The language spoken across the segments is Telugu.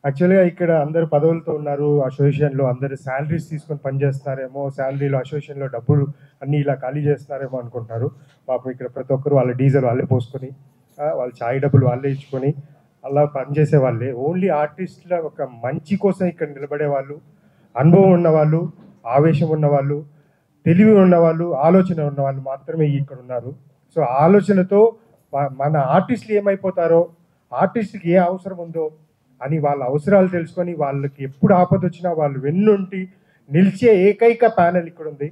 యాక్చువల్‌గా ఇక్కడ అందరూ పదవులతో ఉన్నారు. అసోసియేషన్‌లో అందరూ సాలరీస్ తీసుకొని పనిచేస్తున్నారేమో, సాలరీలో అసోసియేషన్‌లో డబ్బులు అన్నీ ఇలా ఖాళీ చేస్తున్నారేమో అనుకుంటున్నారు. పాపం ఇక్కడ ప్రతి ఒక్కరు వాళ్ళ డీజిల్ వాళ్ళే పోసుకొని, వాళ్ళ చాయ్ డబ్బులు వాళ్ళే ఇచ్చుకొని, అలా పనిచేసే వాళ్ళే. ఓన్లీ ఆర్టిస్ట్‌ల ఒక మంచి కోసం ఇక్కడ నిలబడేవాళ్ళు, అనుభవం ఉన్నవాళ్ళు, ఆవేశం ఉన్నవాళ్ళు, తెలివి ఉన్నవాళ్ళు, ఆలోచన ఉన్నవాళ్ళు మాత్రమే ఇక్కడున్నారు. సో, ఆలోచనతో మన ఆర్టిస్టులు ఏమైపోతారో, ఆర్టిస్ట్‌కి ఏ అవసరం ఉందో అని వాళ్ళ అవసరాలు తెలుసుకొని వాళ్ళకి ఎప్పుడు ఆపదొచ్చినా వాళ్ళు వెన్నుంటి నిలిచే ఏకైక ప్యానెల్ ఇక్కడుంది.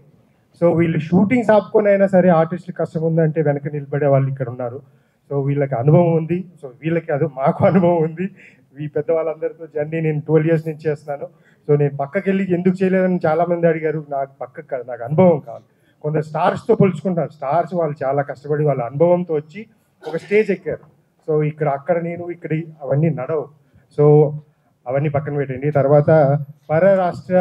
సో వీళ్ళు షూటింగ్స్ ఆపుకొనైనా సరే ఆర్టిస్ట్‌కి కష్టం ఉందంటే వెనక నిలబడే వాళ్ళు ఇక్కడ ఉన్నారు. సో వీళ్ళకి అనుభవం ఉంది. సో వీళ్ళకి అది మాకు అనుభవం ఉంది. ఈ పెద్దవాళ్ళందరితో జర్నీ నేను 12 ఇయర్స్ నుంచి చేస్తున్నాను. సో నేను పక్కకెళ్ళి ఎందుకు చేయలేదని చాలామంది అడిగారు. నాకు పక్కకు కాదు, నాకు అనుభవం కావాలి. కొందరు స్టార్స్‌తో పోల్చుకుంటారు. స్టార్స్ వాళ్ళు చాలా కష్టపడి వాళ్ళ అనుభవంతో వచ్చి ఒక స్టేజ్ ఎక్కారు. సో అక్కడ నేను ఇక్కడ అవన్నీ నడవు. సో అవన్నీ పక్కన పెట్టండి. తర్వాత పరరాష్ట్ర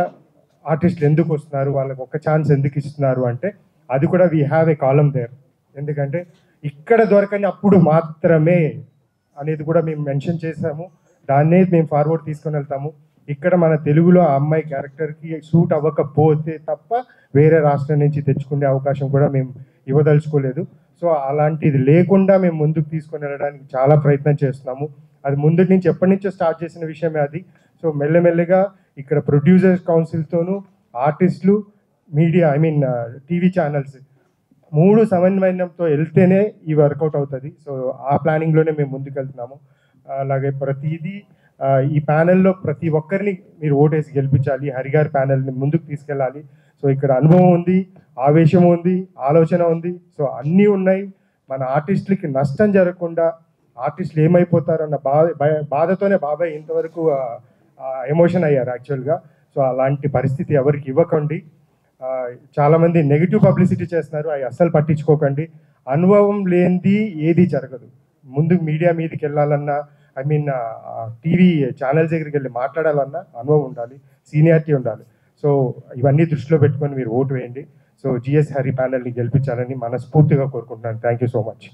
ఆర్టిస్టులు ఎందుకు వస్తున్నారు, వాళ్ళకి ఒక ఛాన్స్ ఎందుకు ఇస్తున్నారు అంటే అది కూడా we have a column there. ఎందుకంటే ఇక్కడ దొరకని అప్పుడు మాత్రమే అనేది కూడా మేము మెన్షన్ చేసాము. దాన్నే మేము ఫార్వర్డ్ తీసుకొని వెళ్తాము. ఇక్కడ మన తెలుగులో ఆ అమ్మాయి క్యారెక్టర్కి సూట్ అవ్వకపోతే తప్ప వేరే రాష్ట్రం నుంచి తెచ్చుకునే అవకాశం కూడా మేము ఇవ్వదలుచుకోలేదు. సో అలాంటిది లేకుండా మేము ముందుకు తీసుకొని వెళ్ళడానికి చాలా ప్రయత్నం చేస్తున్నాము. అది ముందు నుంచి ఎప్పటి నుంచో స్టార్ట్ చేసిన విషయమే అది. సో మెల్లమెల్లగా ఇక్కడ ప్రొడ్యూసర్స్ కౌన్సిల్తోనూ ఆర్టిస్టులు, మీడియా టీవీ ఛానల్స్ 3 సమన్వయంతో వెళ్తేనే ఈ వర్కౌట్ అవుతుంది. సో ఆ ప్లానింగ్లోనే మేము ముందుకెళ్తున్నాము. అలాగే ప్రతిదీ ఈ ప్యానెల్లో ప్రతి ఒక్కరిని మీరు ఓటేసి గెలిపించాలి. హరిగారి ప్యానెల్ని ముందుకు తీసుకెళ్ళాలి. సో ఇక్కడ అనుభవం ఉంది, ఆవేశం ఉంది, ఆలోచన ఉంది. సో అన్నీ ఉన్నాయి. మన ఆర్టిస్టులకి నష్టం జరగకుండా ఆర్టిస్టులు ఏమైపోతారన్న బాధతోనే బాబాయ్ ఇంతవరకు ఎమోషన్ అయ్యారు యాక్చువల్గా. సో అలాంటి పరిస్థితి ఎవరికి ఇవ్వకండి. చాలామంది నెగిటివ్ పబ్లిసిటీ చేస్తున్నారు, అవి అస్సలు పట్టించుకోకండి. అనుభవం లేనిది ఏది జరగదు. ముందు మీడియా మీదకి వెళ్ళాలన్నా, టీవీ ఛానల్స్ దగ్గరికి వెళ్ళి మాట్లాడాలన్నా అనుభవం ఉండాలి, సీనియారిటీ ఉండాలి. సో ఇవన్నీ దృష్టిలో పెట్టుకొని మీరు ఓటు వేయండి. సో జిఎస్ హరి ప్యానెల్ని గెలిపించాలని మనస్ఫూర్తిగా కోరుకుంటున్నాను. Thank you so much.